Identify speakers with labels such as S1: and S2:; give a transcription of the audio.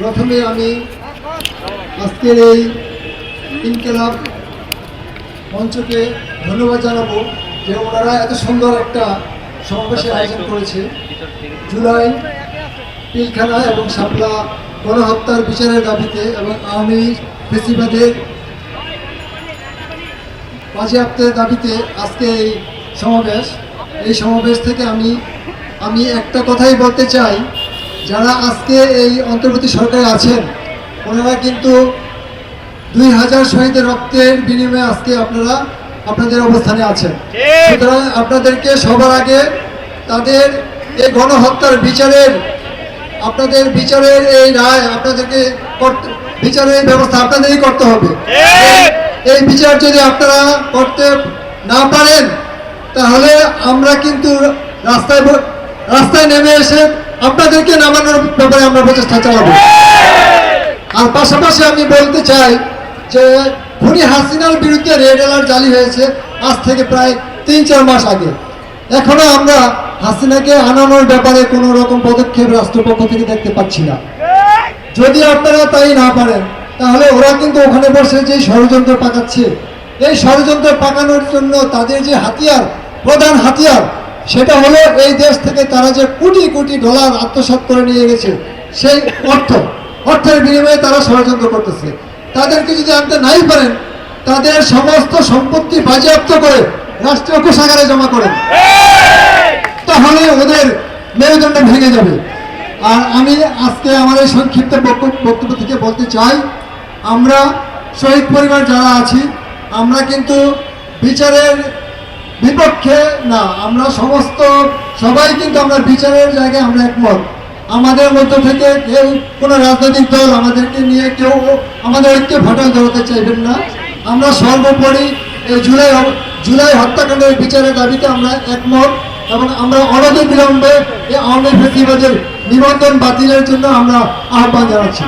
S1: প্রথমে আমি আজকের এই ইনকিলাব মঞ্চকে ধন্যবাদ জানাবো যে ওনারা এত সুন্দর একটা সমাবেশের আয়োজন করেছে। জুলাই পিলখানা এবং শাপলা গণহত্যার বিচারের দাবিতে এবং আওয়ামী ফেসিবাদের বাজেয়াপ্তের দাবিতে আজকে এই সমাবেশ থেকে আমি একটা কথাই বলতে চাই, যারা আজকে এই অন্তর্বর্তী সরকারে আছেন ওনারা কিন্তু 2000 শহীদের রক্তের বিনিময়ে আজকে আপনাদের অবস্থানে আছেন। সুতরাং আপনাদেরকে সবার আগে তাদের এই গণহত্যার আপনাদের বিচারের এই রায় আপনাদেরকে বিচারের ব্যবস্থা আপনাদেরই করতে হবে। এই বিচার যদি আপনারা করতে না পারেন তাহলে আমরা কিন্তু রাস্তায় নেমে এসে আপনাদেরকে নামানোর ব্যাপারে আমরা প্রচেষ্টা চালাবো। আর পাশাপাশি আমি বলতে চাই যে খুনি হাসিনার বিরুদ্ধে রেড অ্যালার্ট জারি হয়েছে আজ থেকে প্রায় 3-4 মাস আগে। এখনো আমরা হাসিনাকে আনানোর ব্যাপারে কোনো রকম পদক্ষেপ রাষ্ট্রপক্ষ থেকে দেখতে পাচ্ছি না। যদি আপনারা তাই না পারেন তাহলে ওরা কিন্তু ওখানে বসে যে ষড়যন্ত্র পাকাচ্ছে, এই ষড়যন্ত্র পাকানোর জন্য তাদের যে প্রধান হাতিয়ার সেটা হলো এই দেশ থেকে তারা যে কোটি কোটি ডলার আত্মসাৎ করে নিয়ে গেছে, সেই অর্থের বিনিময়ে তারা ষড়যন্ত্র করতেছে। তাদেরকে যদি আনতে নাই পারেন তাদের সমস্ত সম্পত্তি বাজেয়াপ্ত করে রাষ্ট্রীয় কোষাগারে জমা করেন, তাহলে ওদের মেরুদণ্ড ভেঙে যাবে। আর আমি আজকে আমার এই সংক্ষিপ্ত বক্তব্য থেকে বলতে চাই, আমরা শহীদ পরিবার যারা আছি আমরা কিন্তু বিচারের বিপক্ষে না, আমরা সবাই কিন্তু আমরা বিচারের জায়গায় আমরা একমত। আমাদের মধ্য থেকে কেউ কোনো রাজনৈতিক দল আমাদেরকে নিয়ে কেউ আমাদের ঐক্যে ফাটল ধরাতে চাইবেন না। আমরা সর্বোপরি এই জুলাই হত্যাকাণ্ডের বিচারের দাবিতে আমরা একমত এবং আমরা অনতিবিলম্বে এই আওয়ামী ফেসিবাদের নিবন্ধন বাতিলের জন্য আমরা আহ্বান জানাচ্ছি।